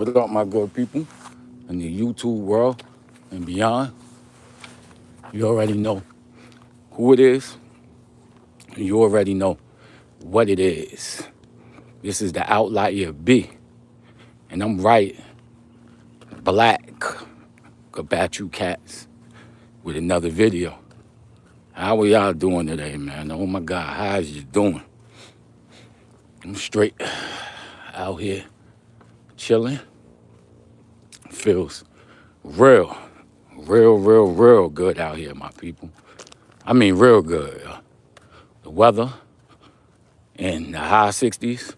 What up, my good people in the YouTube world and beyond? You already know who it is, and you already know what it is. This is the Outlier B, and I'm right, black, about you cats, with another video. How are y'all doing today, man? Oh my God, how's you doing? I'm straight out here chilling. Feels real, real good out here, my people. I mean, real good. The weather in the high 60s.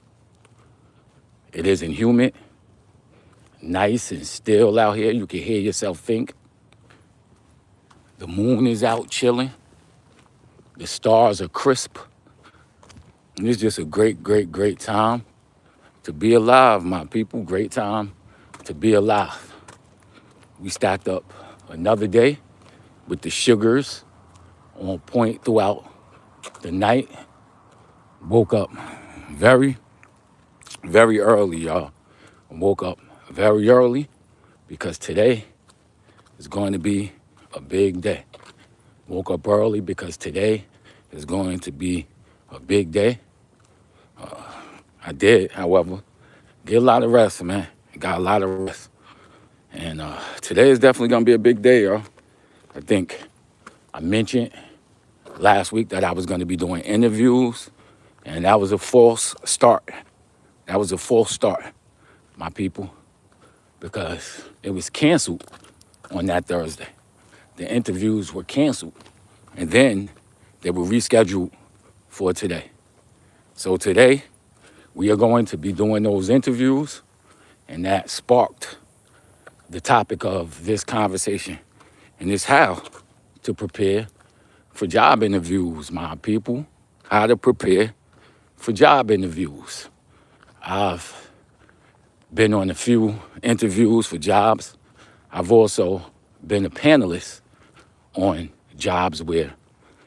It isn't humid, nice and still out here. You can hear yourself think. The moon is out chilling. The stars are crisp. And it's just a great time to be alive, my people. Great time to be alive. We stacked up another day with the sugars on point throughout the night. Woke up very, very early, y'all. Woke up very early because today is going to be a big day. Woke up early because today is going to be a big day. I did, however, get a lot of rest, man. Got a lot of rest. And today is definitely going to be a big day, y'all. I think I mentioned last week that I was going to be doing interviews, and that was a false start. That was a false start, my people, because it was canceled on that Thursday. The interviews were canceled, and then they were rescheduled for today. So today, we are going to be doing those interviews, and that sparked the topic of this conversation, and it's how to prepare for job interviews, my people. How to prepare for job interviews. I've been on a few interviews for jobs. I've also been a panelist on jobs where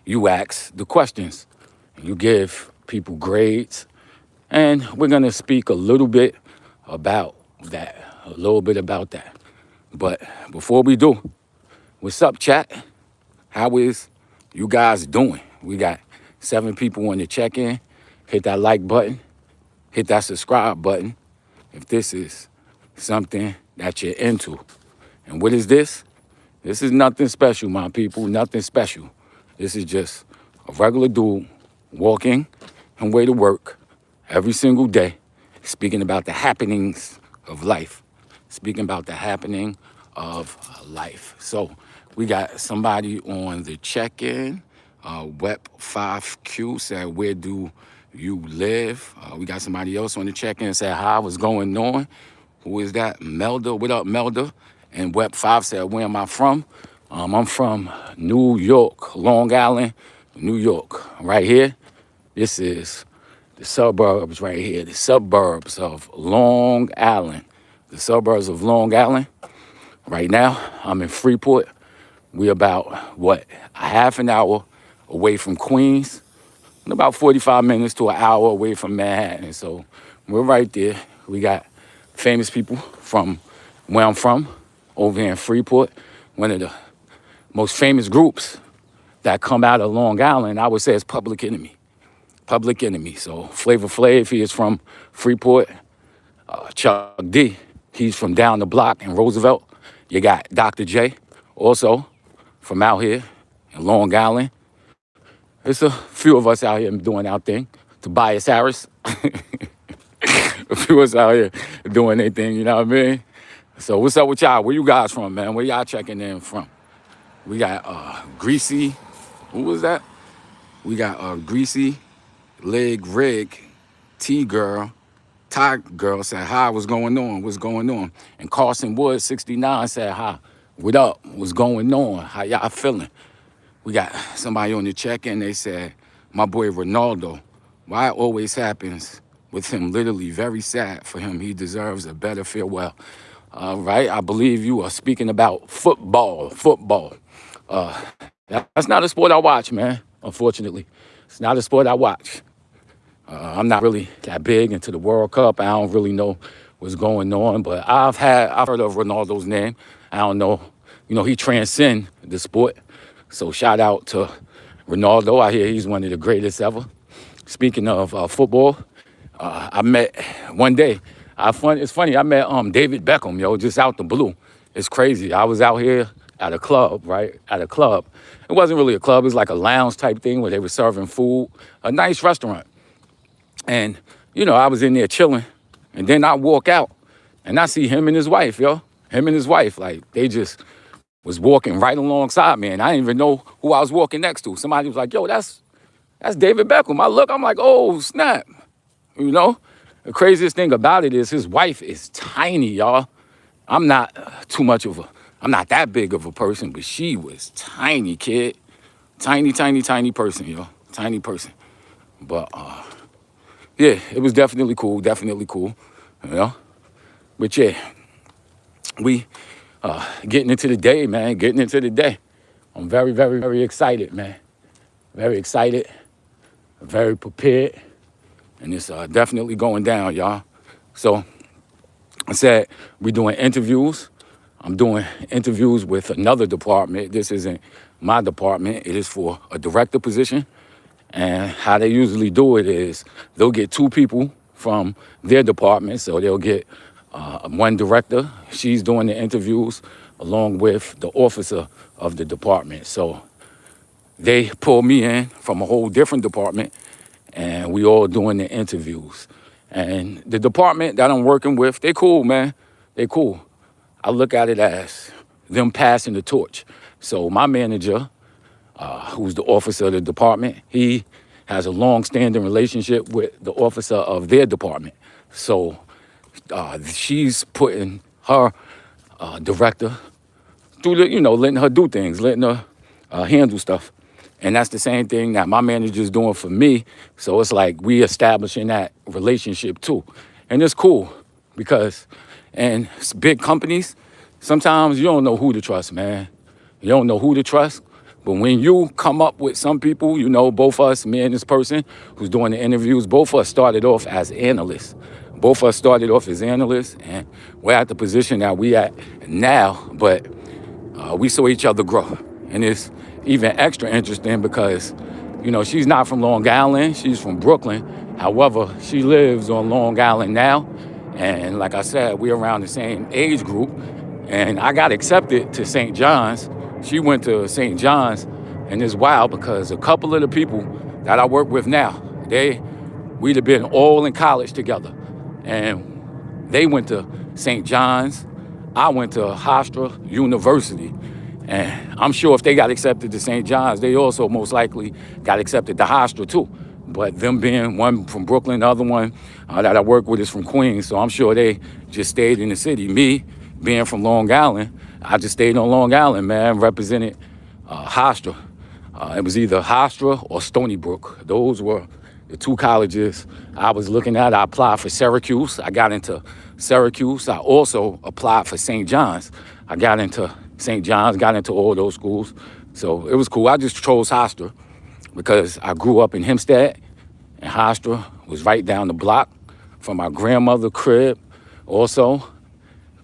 you ask the questions, and you give people grades, and we're gonna speak a little bit about that, But before we do, what's up, chat? How is you guys doing? We got 7 people on the check-in. Hit that like button, hit that subscribe button if this is something that you're into. And what is this? This is nothing special, my people, nothing special. This is just a regular dude walking and way to work every single day, speaking about the happenings of life, speaking about the happening of life. So we got somebody on the check-in. Web5Q said, where do you live? We got somebody else on the check-in said, hi, what's going on? Who is that? Melda, what up, Melda? And Web5 said, where am I from? I'm from New York, Long Island, New York. Right here, this is the suburbs right here, the suburbs of Long Island. The suburbs of Long Island. Right now, I'm in Freeport. We about, a half an hour away from Queens, and about 45 minutes to an hour away from Manhattan. So we're right there. We got famous people from where I'm from, over here in Freeport. One of the most famous groups that come out of Long Island, I would say, is Public Enemy. Public Enemy. So Flavor Flav, he is from Freeport. Chuck D, he's from down the block in Roosevelt. You got Dr. J, also from out here in Long Island. It's a few of us out here doing our thing. Tobias Harris, a few of us out here doing their thing, you know what I mean? So what's up with y'all? Where you guys from, man? Where y'all checking in from? We got Greasy, who was that? We got Greasy, Leg Rig, T-Girl, Ty Girl said, hi, what's going on? What's going on? And Carson Wood, 69, said, hi, what up? What's going on? How y'all feeling? We got somebody on the check-in, they said, my boy Ronaldo, why it always happens with him, literally very sad for him. He deserves a better farewell. All right, I believe you are speaking about football. That's not a sport I watch, man, unfortunately. It's not a sport I watch. I'm not really that big into the World Cup. I don't really know what's going on. But I've heard of Ronaldo's name. I don't know. He transcend the sport. So shout out to Ronaldo. I hear he's one of the greatest ever. Speaking of football, I met one day. It's funny. I met David Beckham, just out the blue. It's crazy. I was out here at a club, right? At a club. It wasn't really a club. It was like a lounge type thing where they were serving food. A nice restaurant. And, I was in there chilling. And then I walk out and I see him and his wife, Him and his wife. Like, they just was walking right alongside me. And I didn't even know who I was walking next to. Somebody was like, yo, that's David Beckham. I'm like, oh, snap. The craziest thing about it is his wife is tiny, y'all. I'm not I'm not that big of a person, but she was tiny, kid. Tiny, tiny, tiny person, yo. Tiny person. But, yeah, it was definitely cool, But, yeah, we getting into the day, man, I'm very, very, very excited, man. Very excited, very prepared, and it's definitely going down, y'all. So I said we're doing interviews. I'm doing interviews with another department. This isn't my department. It is for a director position. And how they usually do it is they'll get two people from their department. So they'll get one director. She's doing the interviews along with the officer of the department. So they pull me in from a whole different department, and we all doing the interviews. And the department that I'm working with, they cool, man. They cool. I look at it as them passing the torch. So my manager, who's the officer of the department, he has a long-standing relationship with the officer of their department. So she's putting her director through letting her do things, letting her handle stuff. And that's the same thing that my manager's doing for me. So it's like we establishing that relationship too. And it's cool because in big companies, sometimes you don't know who to trust, man. You don't know who to trust. But when you come up with some people, both us, me and this person who's doing the interviews, both of us started off as analysts. Both of us started off as analysts, and we're at the position that we at now, but we saw each other grow. And it's even extra interesting because, she's not from Long Island, she's from Brooklyn. However, she lives on Long Island now. And like I said, we're around the same age group. And I got accepted to St. John's. She went to St. John's, and it's wild because a couple of the people that I work with now, we'd have been all in college together. And they went to St. John's. I went to Hofstra University. And I'm sure if they got accepted to St. John's, they also most likely got accepted to Hofstra too. But them being one from Brooklyn, the other one that I work with is from Queens. So I'm sure they just stayed in the city. Me, being from Long Island, I just stayed on Long Island, man, represented Hofstra. It was either Hofstra or Stony Brook. Those were the two colleges I was looking at. I applied for Syracuse. I got into Syracuse. I also applied for St. John's. I got into St. John's, got into all those schools. So it was cool. I just chose Hofstra because I grew up in Hempstead, and Hofstra was right down the block from my grandmother's crib. Also,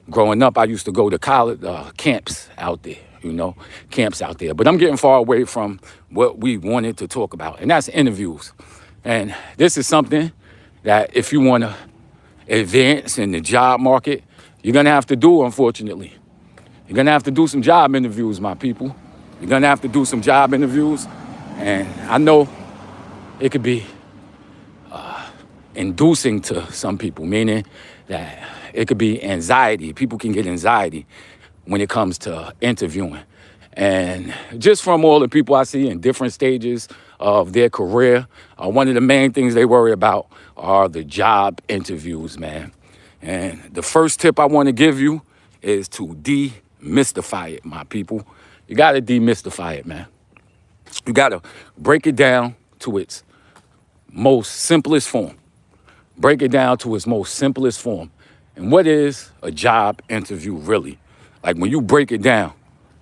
growing up, I used to go to college camps out there, camps out there. But I'm getting far away from what we wanted to talk about, and that's interviews. And this is something that if you want to advance in the job market, you're going to have to do, unfortunately. You're going to have to do some job interviews, my people. You're going to have to do some job interviews. And I know it could be inducing to some people, meaning that it could be anxiety. People can get anxiety when it comes to interviewing. And just from all the people I see in different stages of their career, one of the main things they worry about are the job interviews, man. And the first tip I want to give you is to demystify it, my people. You got to demystify it, man. You got to break it down to its most simplest form. Break it down to its most simplest form. And what is a job interview really? Like when you break it down,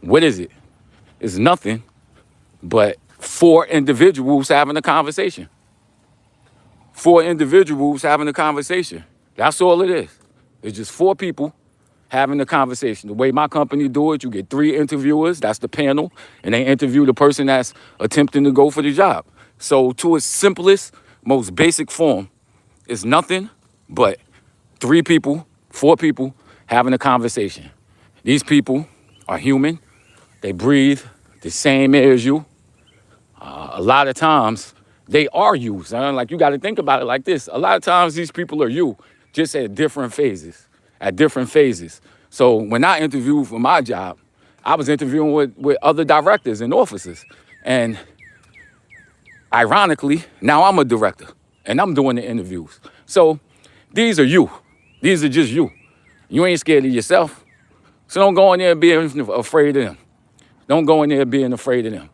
what is it? It's nothing but four individuals having a conversation. Four individuals having a conversation. That's all it is. It's just 4 people having a conversation. The way my company do it, you get 3 interviewers, that's the panel, and they interview the person that's attempting to go for the job. So to its simplest, most basic form, it's nothing but 3 people, 4 people having a conversation. These people are human. They breathe the same air as you. A lot of times, they are you, son. Like, you got to think about it like this. A lot of times, these people are you, just at different phases. So when I interviewed for my job, I was interviewing with other directors and officers. And ironically, now I'm a director, and I'm doing the interviews. So these are you. These are just you. You ain't scared of yourself. So don't go in there being afraid of them. Don't go in there being afraid of them.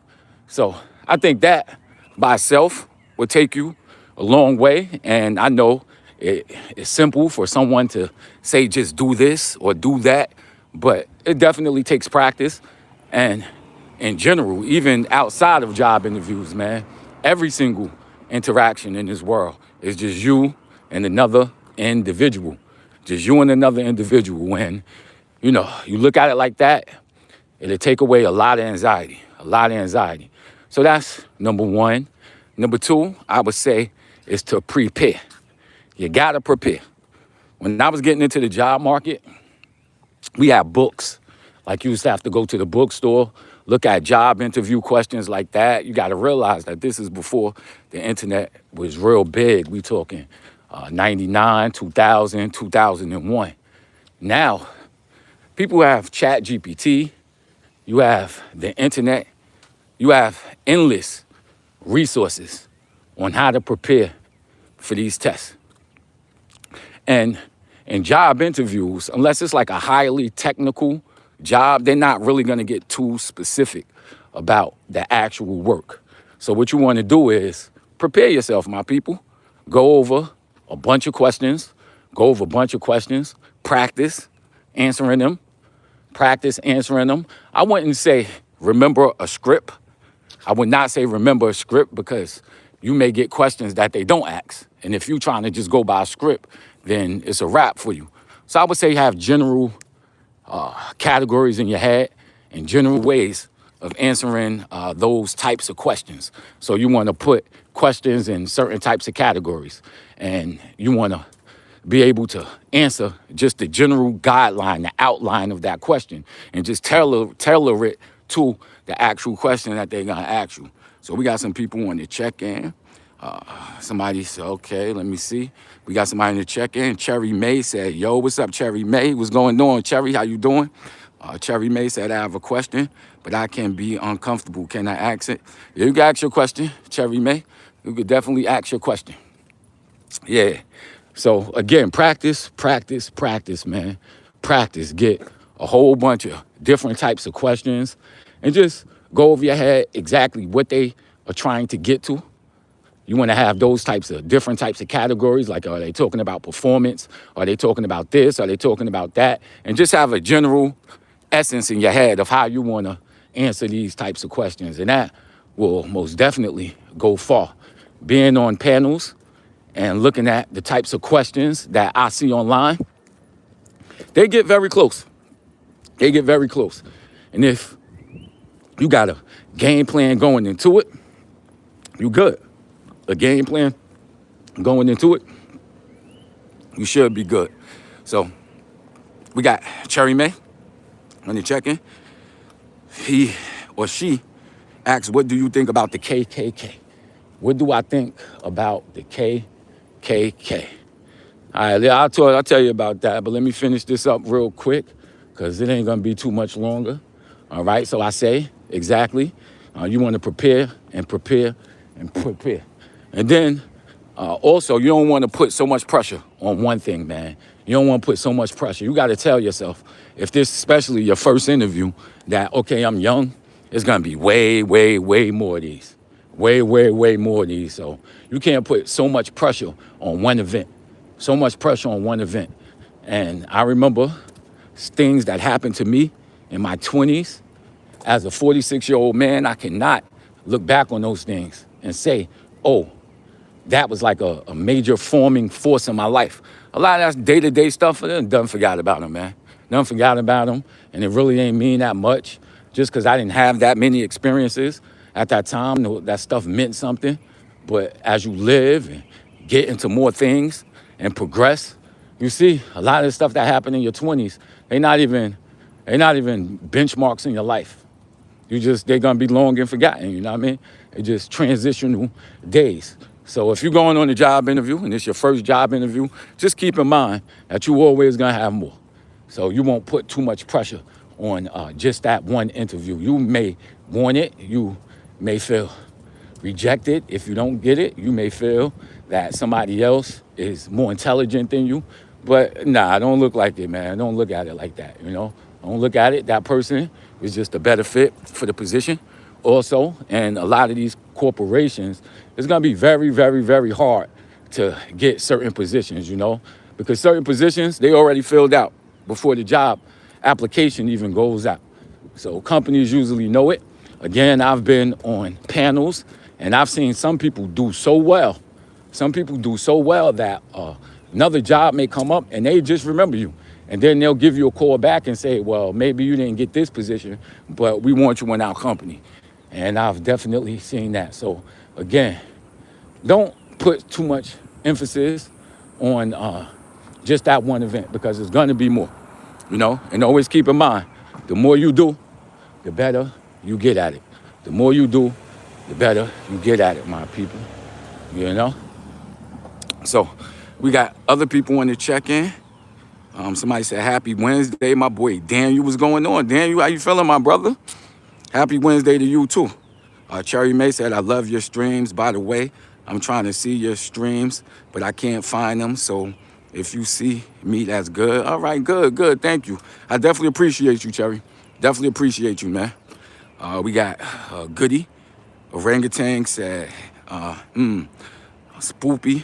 So I think that by itself will take you a long way. And I know it's simple for someone to say, just do this or do that, but it definitely takes practice. And in general, even outside of job interviews, man, every single interaction in this world is just you and another individual. Just you and another individual. When, you look at it like that, it'll take away a lot of anxiety. So that's number 1. Number 2, I would say, is to prepare. You gotta prepare. When I was getting into the job market, we had books. Like, you used to have to go to the bookstore, look at job interview questions like that. You gotta realize that this is before the internet was real big. We talking 99, 2000, 2001. Now, people have Chat GPT. You have the internet. You have endless resources on how to prepare for these tests. And in job interviews, unless it's like a highly technical job, they're not really going to get too specific about the actual work. So what you want to do is prepare yourself, my people. Go over a bunch of questions. Practice answering them. I wouldn't say remember a script. I would not say remember a script, because you may get questions that they don't ask. And if you're trying to just go by a script, then it's a wrap for you. So I would say have general categories in your head and general ways of answering those types of questions. So you want to put questions in certain types of categories, and you want to be able to answer just the general guideline, the outline of that question, and just tailor it to the actual question that they're gonna ask you. So we got some people on the check-in. Somebody said, okay, let me see. We got somebody in the check-in. Cherry May said, yo, what's up, Cherry May? What's going on, Cherry? How you doing? Cherry May said, I have a question, but I can be uncomfortable. Can I ask it? Yeah, you can ask your question, Cherry May. You could definitely ask your question. Yeah. So again, practice, man. Practice. Get a whole bunch of different types of questions and just go over your head exactly what they are trying to get to. You want to have those different types of categories, like, are they talking about performance? Are they talking about this? Are they talking about that? And just have a general essence in your head of how you want to answer these types of questions. And that will most definitely go far. Being on panels and looking at the types of questions that I see online, they get very close. And if you got a game plan going into it, you good. A game plan going into it, you should be good. So we got Cherry May on the check-in. He or she asks, what do you think about the KKK? What do I think about the KKK? All right, I'll tell you about that, but let me finish this up real quick, because it ain't gonna be too much longer. All right, so I say exactly, you want to prepare. And then also, you don't want to put so much pressure on one thing, man. You don't want to put so much pressure. You got to tell yourself, if this, especially your first interview, that, okay, I'm young, it's going to be way more of these. Way more of these. So you can't put so much pressure on one event. And I remember things that happened to me in my 20s. As a 46-year-old man, I cannot look back on those things and say, oh, that was like a major forming force in my life. A lot of that's day-to-day stuff, done forgot about them, man. Done forgot about them, and it really ain't mean that much just because I didn't have that many experiences at that time. That stuff meant something. But as you live and get into more things and progress, you see a lot of the stuff that happened in your 20s, they're not even benchmarks in your life. They're gonna be long and forgotten, you know what I mean? It's just transitional days. So if you're going on a job interview and it's your first job interview, just keep in mind that you always gonna have more. So you won't put too much pressure on just that one interview. You may want it, you may feel rejected. If you don't get it, you may feel that somebody else is more intelligent than you. But nah, don't look like it, man. Don't look at it like that, you know? Don't look at it. That person is just a better fit for the position also. And a lot of these corporations, it's gonna be very, very, very hard to get certain positions, you know? Because certain positions, they already filled out before the job application even goes out. So companies usually know it. Again, I've been on panels and I've seen some people do so well. Some people do so well that another job may come up and they just remember you. And then they'll give you a call back and say, well, maybe you didn't get this position, but we want you in our company. And I've definitely seen that. So again, don't put too much emphasis on just that one event because there's gonna be more, you know? And always keep in mind, the more you do, the better you get at it. The more you do, the better you get at it, my people, you know? So we got other people want to check in. Somebody said, happy Wednesday, my boy. Daniel, what's going on? Daniel, how you feeling, my brother? Happy Wednesday to you, too. Cherry May said, I love your streams. By the way, I'm trying to see your streams, but I can't find them. So if you see me, that's good. All right, good. Thank you. I definitely appreciate you, Cherry. Definitely appreciate you, man. We got Goody. Orangutan said, spooky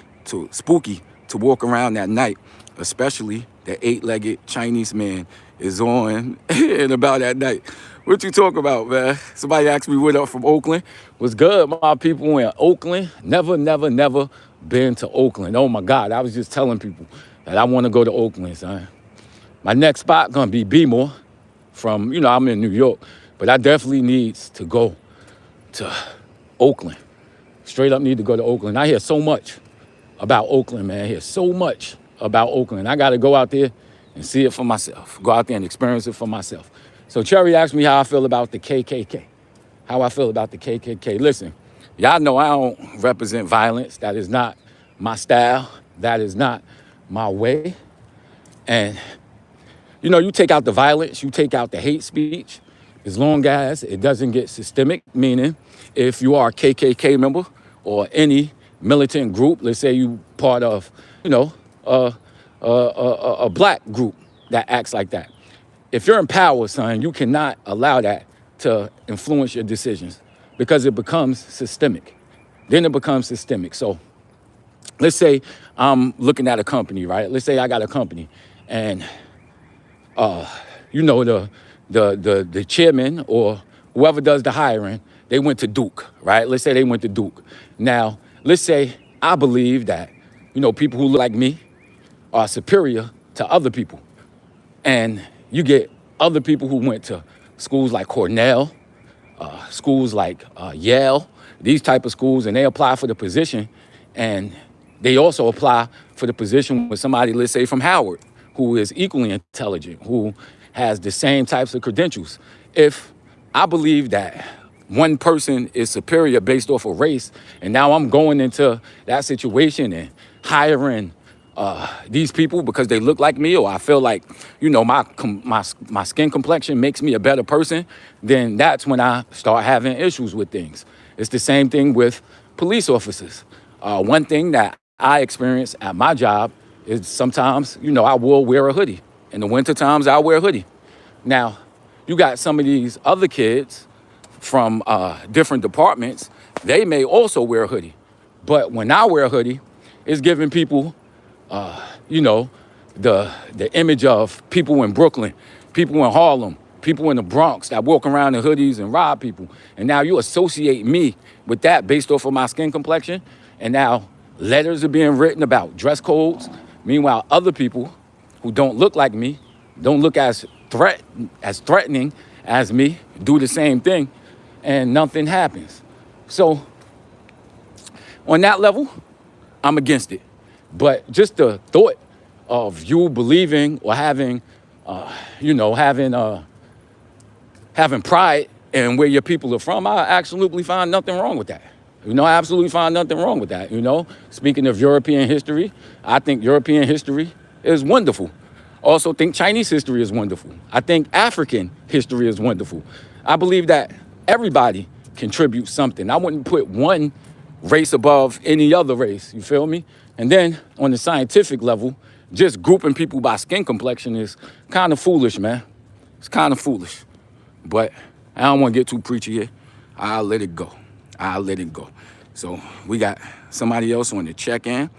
to walk around at night, especially the 8-legged Chinese man is on and about at night. What you talk about, man? Somebody asked me what up from Oakland. What's good, my people in Oakland? Never been to Oakland. Oh my God, I was just telling people that I want to go to Oakland, son. My next spot gonna be Bmore from, I'm in New York, but I definitely needs to go to Oakland. Straight up need to go to Oakland. I hear so much about Oakland, man. I hear so much about Oakland. I got to go out there and see it for myself. Go out there and experience it for myself. So Cherry asked me how I feel about the KKK. How I feel about the KKK. Listen, y'all know I don't represent violence. That is not my style. That is not my way. And, you take out the violence, you take out the hate speech, as long as it doesn't get systemic, meaning if you are a KKK member or any militant group, let's say you part of, a black group that acts like that. If you're in power, son, you cannot allow that to influence your decisions because it becomes systemic. Then it becomes systemic. So let's say I'm looking at a company, right? Let's say I got a company and, the chairman or whoever does the hiring, they went to Duke, right? Let's say they went to Duke. Now, let's say I believe that, people who look like me are superior to other people. And you get other people who went to schools like Cornell, schools like Yale, these type of schools, and they apply for the position. And they also apply for the position with somebody, let's say, from Howard, who is equally intelligent, who has the same types of credentials. If I believe that one person is superior based off of race, and now I'm going into that situation and hiring these people because they look like me, or I feel like, my skin complexion makes me a better person, then that's when I start having issues with things. It's the same thing with police officers. One thing that I experience at my job is sometimes, I will wear a hoodie. In the winter times, I'll wear a hoodie. Now, you got some of these other kids from different departments, they may also wear a hoodie. But when I wear a hoodie, it's giving people, the image of people in Brooklyn, people in Harlem, people in the Bronx that walk around in hoodies and rob people. And now you associate me with that based off of my skin complexion. And now Letters are being written about dress codes. Meanwhile, other people who don't look like me, don't look as threatening as me, do the same thing, and nothing happens. So on that level, I'm against it. But just the thought of you believing or having, having pride in where your people are from, I absolutely find nothing wrong with that. I absolutely find nothing wrong with that. Speaking of European history, I think European history is wonderful. Also think Chinese history is wonderful. I think African history is wonderful. I believe that everybody contributes something. I wouldn't put one race above any other race, you feel me? And then on the scientific level, just grouping people by skin complexion is kind of foolish, man. It's kind of foolish. But I don't want to get too preachy here. I'll let it go. So we got somebody else on the check-in.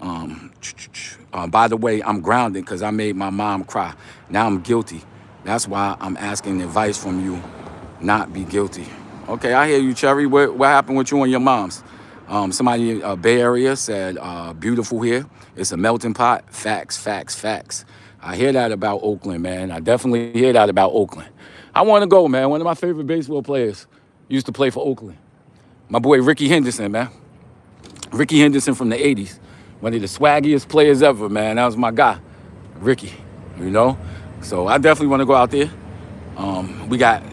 By the way, I'm grounded because I made my mom cry. Now I'm guilty. That's why I'm asking advice from you, not be guilty. Okay, I hear you, Cherry. What happened with you and your moms? Somebody in Bay Area said, beautiful here. It's a melting pot. Facts. I hear that about Oakland, man. I definitely hear that about Oakland. I want to go, man. One of my favorite baseball players used to play for Oakland. My boy, Ricky Henderson, man. Ricky Henderson from the 80s. One of the swaggiest players ever, man. That was my guy, Ricky, So I definitely want to go out there.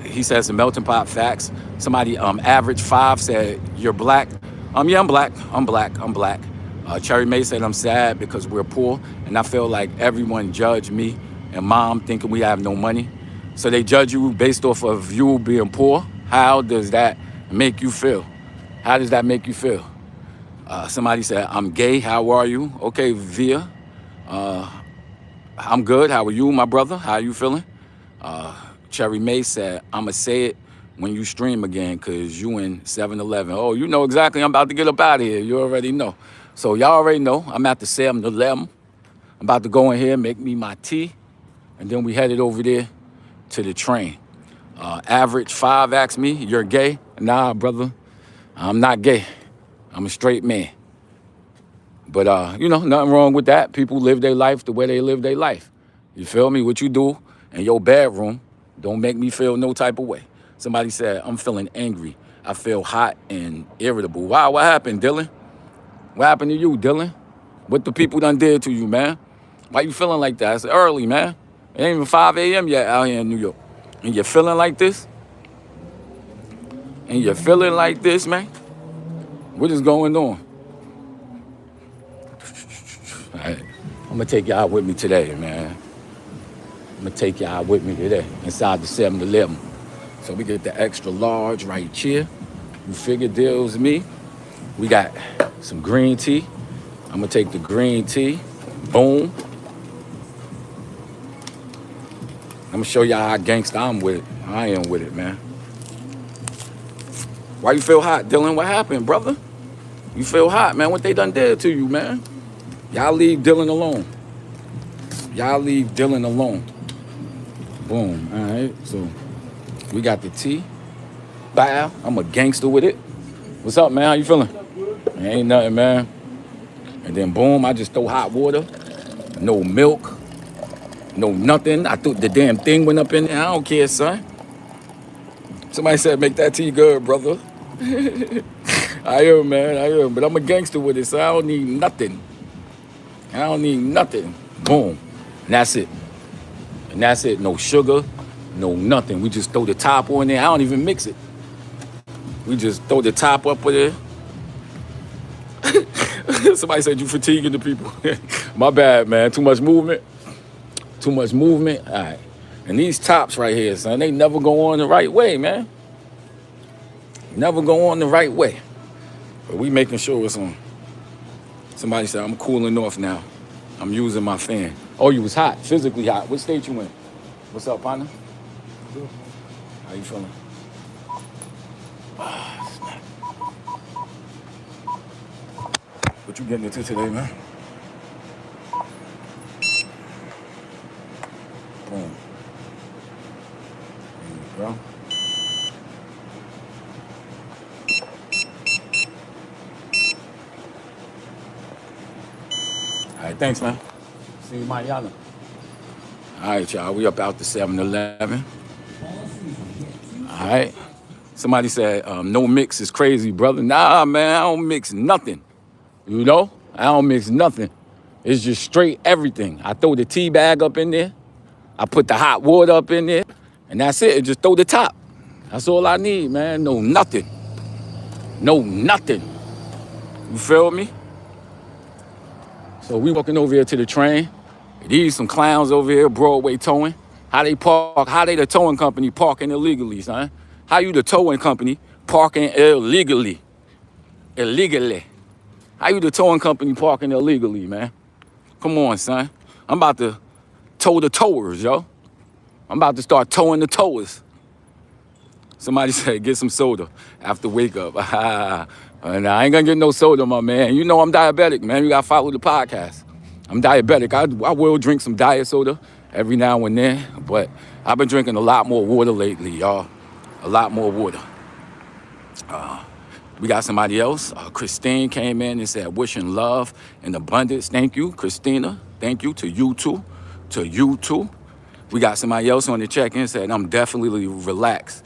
He says, some melting pot. Facts. Somebody, average 5 said, you're black. Yeah, I'm black. Cherry May said, I'm sad because we're poor. And I feel like everyone judged me and mom thinking we have no money. So they judge you based off of you being poor. How does that make you feel? Somebody said, I'm gay. How are you? Okay, Via. I'm good. How are you, my brother? How are you feeling? Cherry May said, I'ma say it when you stream again, because you in 7-Eleven. Oh, you know exactly. I'm about to get up out of here. You already know. So y'all already know. I'm at the 7-Eleven. I'm about to go in here, make me my tea, and then we headed over there to the train. Average 5 asked me, you're gay? Nah, brother. I'm not gay. I'm a straight man. But, nothing wrong with that. People live their life the way they live their life. You feel me? What you do in your bedroom don't make me feel no type of way. Somebody said, I'm feeling angry. I feel hot and irritable. Wow, what happened, Dylan? What happened to you, Dylan? What the people done did to you, man? Why you feeling like that? It's early, man. It ain't even 5 a.m. yet out here in New York. And you're feeling like this? Man? What is going on? All right. I'm going to take y'all with me today, man. Inside the 7-Eleven. So we get the extra large right here. You figure deals me. We got some green tea. I'm going to take the green tea. Boom. I'm going to show y'all how gangsta I am with it, man. Why you feel hot, Dylan? What happened, brother? You feel hot, man. What they done did to you, man? Y'all leave Dylan alone. Boom. All right. So we got the tea. Bow. I'm a gangster with it. What's up, man? How you feeling? Ain't nothing, man. And then boom, I just throw hot water. No milk. No nothing. I thought the damn thing went up in there. I don't care, son. Somebody said, make that tea good, brother. I am, man. But I'm a gangster with it, so I don't need nothing. Boom. And that's it. No sugar, no nothing. We just throw the top on there. I don't even mix it. We just throw the top up with it. Somebody said you fatiguing the people. My bad, man. Too much movement. All right. And these tops right here, son, they never go on the right way, man. But we making sure it's on. Somebody said, I'm cooling off now. I'm using my fan. Oh, you was hot, physically hot. What state you in? What's up, partner? Good. How you feeling? What you getting into today, man? Boom. There you go. thanks, man. See you mañana. All right, y'all. We up out the 7-Eleven. All right. Somebody said, no mix is crazy, brother. Nah, man, I don't mix nothing. You know? I don't mix nothing. It's just straight everything. I throw the tea bag up in there. I put the hot water up in there. And that's it. Just throw the top. That's all I need, man. No nothing. No nothing. You feel me? So we walking over here to the train. These some clowns over here, Broadway towing. How they park, how they the towing company parking illegally, son? How you the towing company parking illegally? Illegally. How you the towing company parking illegally, man? Come on, son. I'm about to tow the towers, yo. I'm about to start towing the towers. Somebody said, get some soda after wake up. And I ain't gonna get no soda, my man. You know I'm diabetic, man. You gotta follow the podcast. I'm diabetic. I will drink some diet soda every now and then, but I've been drinking a lot more water lately, y'all. A lot more water. We got somebody else. Christine came in and said, wishing love and abundance. Thank you, Christina. Thank you to you too. To you too. We got somebody else on the check-in said, I'm definitely relaxed.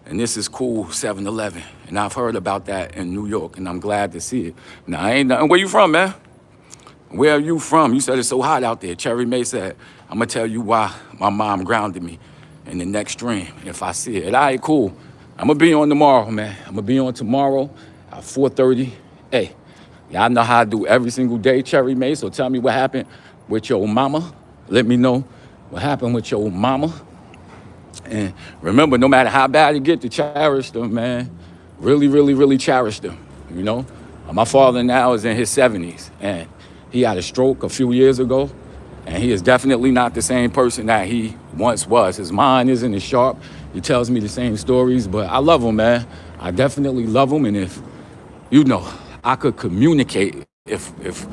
And this is cool, 7-Eleven. And I've heard about that in New York, and I'm glad to see it. Now, I ain't nothing. Where you from, man? Where are you from? You said it's so hot out there. Cherry May said, I'm going to tell you why my mom grounded me in the next stream if I see it. All right, cool. I'm going to be on tomorrow, man. I'm going to be on tomorrow at 4:30. Hey, y'all know how I do every single day, Cherry May, so tell me what happened with your mama. Let me know what happened with your mama. And remember, no matter how bad it get, to cherish them, man. Really, really, really cherish them, you know? My father now is in his 70s, and he had a stroke a few years ago, and he is definitely not the same person that he once was. His mind isn't as sharp. He tells me the same stories, but I love him, man. I definitely love him, and if, you know, I could communicate, if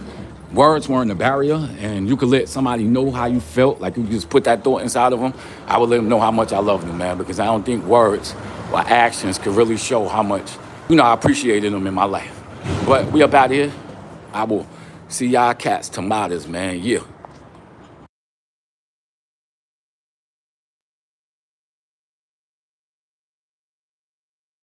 words weren't a barrier and you could let somebody know how you felt, like you just put that thought inside of them, I would let them know how much I love them, man, because I don't think words or actions could really show how much, you know, I appreciated them in my life. But we up out here. I will see y'all cats tomatoes, man. Yeah.